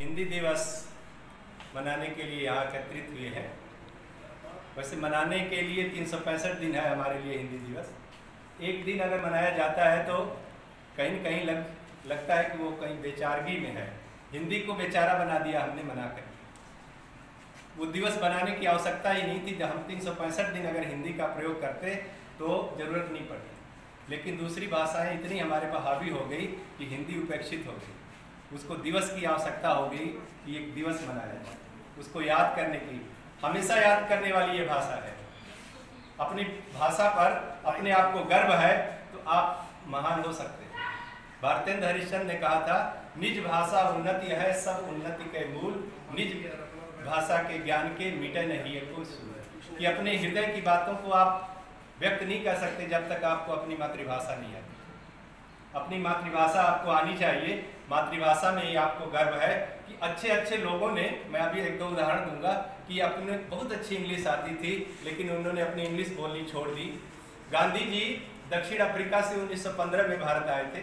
हिंदी दिवस मनाने के लिए यहाँ एकत्रित हुए हैं। वैसे मनाने के लिए 365 दिन है हमारे लिए हिंदी दिवस। एक दिन अगर मनाया जाता है तो कहीं न कहीं लगता है कि वो कहीं बेचारगी में है। हिंदी को बेचारा बना दिया हमने मना कर। वो दिवस बनाने की आवश्यकता ही नहीं थी। जब हम 365 दिन अगर हिंदी का प्रयोग करते तो ज़रूरत नहीं पड़ती, लेकिन दूसरी भाषाएं इतनी हमारे पर हावी हो गई कि हिंदी उपेक्षित हो गई। उसको दिवस की आवश्यकता हो गई कि एक दिवस मनाया जाए, उसको याद करने की। हमेशा याद करने वाली ये भाषा है। अपनी भाषा पर अपने आप को गर्व है तो आप महान हो सकते हैं। भारतेंद्र हरिश्चंद्र ने कहा था, निज भाषा उन्नति है सब उन्नति के मूल, निज भाषा के ज्ञान के मिटे नहीं है कुछ। कि अपने हृदय की बातों को आप व्यक्त नहीं कर सकते जब तक आपको अपनी मातृभाषा नहीं आती। अपनी मातृभाषा आपको आनी चाहिए। मातृभाषा में ही आपको गर्व है कि अच्छे अच्छे लोगों ने, मैं अभी एक दो उदाहरण दूंगा कि अपने बहुत अच्छी इंग्लिश आती थी लेकिन उन्होंने अपनी इंग्लिश बोलनी छोड़ दी। गांधी जी दक्षिण अफ्रीका से 1915 में भारत आए थे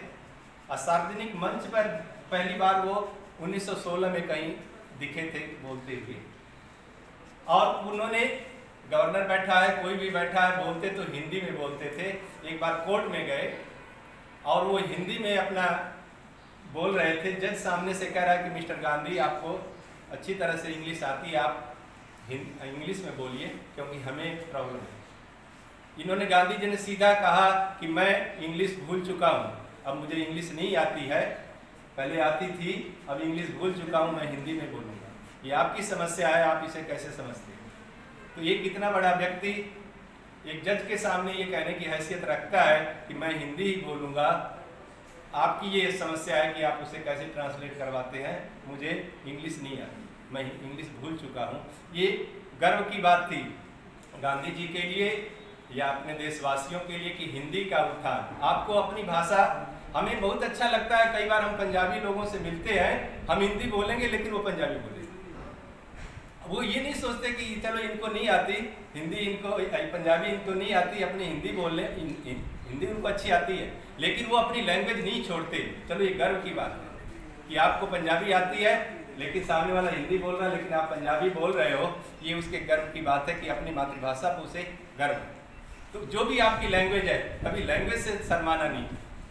और सार्वजनिक मंच पर पहली बार वो 1916 में कहीं दिखे थे बोलते हुए। और उन्होंने, गवर्नर बैठा है, कोई भी बैठा है, बोलते तो हिंदी में बोलते थे। एक बार कोर्ट में गए और वो हिंदी में अपना बोल रहे थे। जज सामने से कह रहा है कि मिस्टर गांधी, आपको अच्छी तरह से इंग्लिश आती है, आप इंग्लिश में बोलिए क्योंकि हमें प्रॉब्लम है। इन्होंने, गांधी जी ने सीधा कहा कि मैं इंग्लिश भूल चुका हूँ, अब मुझे इंग्लिश नहीं आती है, पहले आती थी, अब इंग्लिश भूल चुका हूँ, मैं हिंदी में बोलूँगा। ये आपकी समस्या है, आप इसे कैसे समझते हैं? तो ये कितना बड़ा व्यक्ति एक जज के सामने ये कहने की हैसियत रखता है कि मैं हिंदी ही बोलूँगा। आपकी ये समस्या है कि आप उसे कैसे ट्रांसलेट करवाते हैं, मुझे इंग्लिश नहीं आती, मैं इंग्लिश भूल चुका हूँ। ये गर्व की बात थी गांधी जी के लिए या अपने देशवासियों के लिए कि हिंदी का उत्थान। आपको अपनी भाषा, हमें बहुत अच्छा लगता है, कई बार हम पंजाबी लोगों से मिलते हैं, हम हिंदी बोलेंगे लेकिन वो पंजाबी बोलेंगे। वो ये नहीं सोचते कि चलो इनको नहीं आती हिंदी, इनको पंजाबी इनको नहीं आती, अपनी हिंदी बोलने, हिंदी उनको अच्छी आती है, लेकिन वो अपनी लैंग्वेज नहीं छोड़ते। चलो ये गर्व की बात है कि आपको पंजाबी आती है लेकिन सामने वाला हिंदी बोल रहा है लेकिन आप पंजाबी बोल रहे हो। ये उसके गर्व की बात है कि अपनी मातृभाषा पर उसे गर्व है। तो जो भी आपकी लैंग्वेज है, कभी लैंग्वेज से शर्माना नहीं।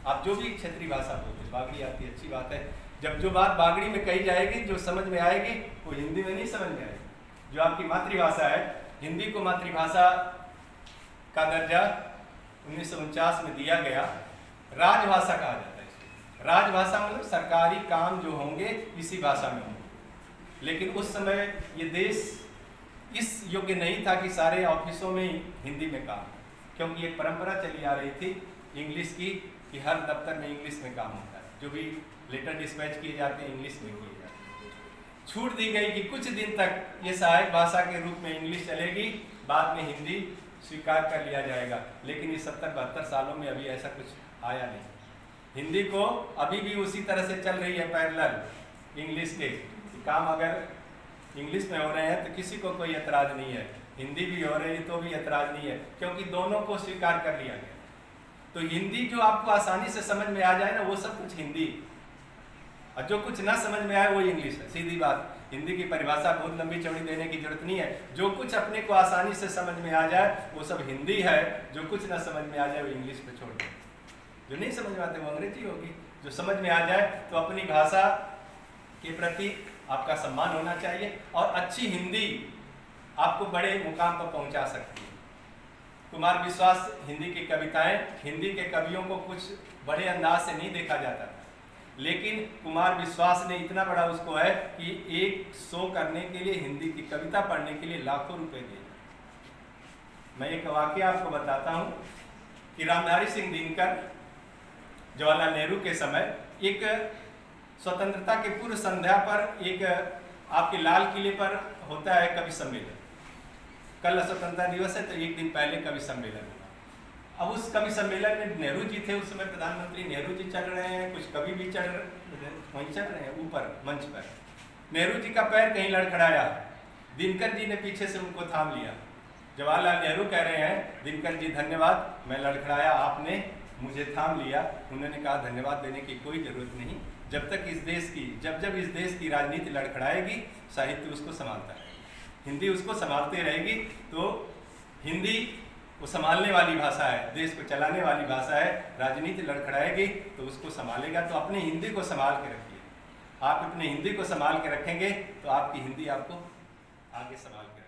आप जो भी क्षेत्रीय भाषा बोलते, बागड़ी आती है, अच्छी बात है। जब जो बात बागड़ी में कही जाएगी, जो समझ में आएगी, वो हिंदी में नहीं समझ में आएगी। जो आपकी मातृभाषा है, हिंदी को मातृभाषा का दर्जा 1949 में दिया गया। राजभाषा कहा जाता है इसको। राजभाषा मतलब सरकारी काम जो होंगे इसी भाषा में होंगे। लेकिन उस समय ये देश इस योग्य नहीं था कि सारे ऑफिसों में हिंदी में काम, क्योंकि एक परंपरा चली आ रही थी इंग्लिश की कि हर दफ्तर में इंग्लिश में काम होता है, जो भी लेटर डिस्पैच किए जाते हैं इंग्लिश में किए जाते हैं। छूट दी गई कि कुछ दिन तक ये सहायक भाषा के रूप में इंग्लिश चलेगी, बाद में हिंदी स्वीकार कर लिया जाएगा। लेकिन ये 70-72 सालों में अभी ऐसा कुछ आया नहीं। हिंदी को अभी भी उसी तरह से चल रही है पैरेलल इंग्लिश के काम। अगर इंग्लिश में हो रहे हैं तो किसी को कोई एतराज़ नहीं है, हिंदी भी हो रही है तो भी एतराज़ नहीं है, क्योंकि दोनों को स्वीकार कर लिया गया। तो हिंदी जो आपको आसानी से समझ में आ जाए ना, वो सब कुछ हिंदी, और जो कुछ ना समझ में आए वो इंग्लिश है। सीधी बात, हिंदी की परिभाषा बहुत लंबी चौड़ी देने की जरूरत नहीं है। जो कुछ अपने को आसानी से समझ में आ जाए वो सब हिंदी है, जो कुछ ना समझ में आ जाए वो इंग्लिश पे छोड़ दें। जो नहीं समझ में आते वो अंग्रेजी होगी। जो समझ में आ जाए तो अपनी भाषा के प्रति आपका सम्मान होना चाहिए, और अच्छी हिंदी आपको बड़े मुकाम पर पहुंचा सकती है। कुमार विश्वास हिंदी की कविताएं, हिंदी के कवियों को कुछ बड़े अंदाज से नहीं देखा जाता, लेकिन कुमार विश्वास ने इतना बड़ा उसको है कि एक शो करने के लिए, हिंदी की कविता पढ़ने के लिए लाखों रुपए दिए। मैं एक वाकया आपको बताता हूँ कि रामधारी सिंह दिनकर जवाहरलाल नेहरू के समय एक स्वतंत्रता के पूर्व संध्या पर एक आपके लाल किले पर होता है कवि सम्मेलन। कल स्वतंत्रता दिवस है तो एक दिन पहले कवि सम्मेलन हुआ। अब उस कवि सम्मेलन में नेहरू जी थे, उस समय प्रधानमंत्री नेहरू जी चल रहे हैं, कुछ कवि भी वहीं चल रहे हैं ऊपर मंच पर। नेहरू जी का पैर कहीं लड़खड़ाया, दिनकर जी ने पीछे से उनको थाम लिया। जवाहरलाल नेहरू कह रहे हैं, दिनकर जी धन्यवाद, मैं लड़खड़ाया, आपने मुझे थाम लिया। उन्होंने कहा धन्यवाद देने की कोई ज़रूरत नहीं, जब तक इस देश की जब इस देश की राजनीति लड़खड़ाएगी, साहित्य उसको संभालता रहेगा, हिंदी उसको संभालते रहेगी। तो हिंदी वो संभालने वाली भाषा है, देश को चलाने वाली भाषा है। राजनीति लड़खड़ाएगी तो उसको संभालेगा। तो अपनी हिंदी को संभाल के रखिए। आप अपनी हिंदी को संभाल के रखेंगे तो आपकी हिंदी आपको आगे संभाल के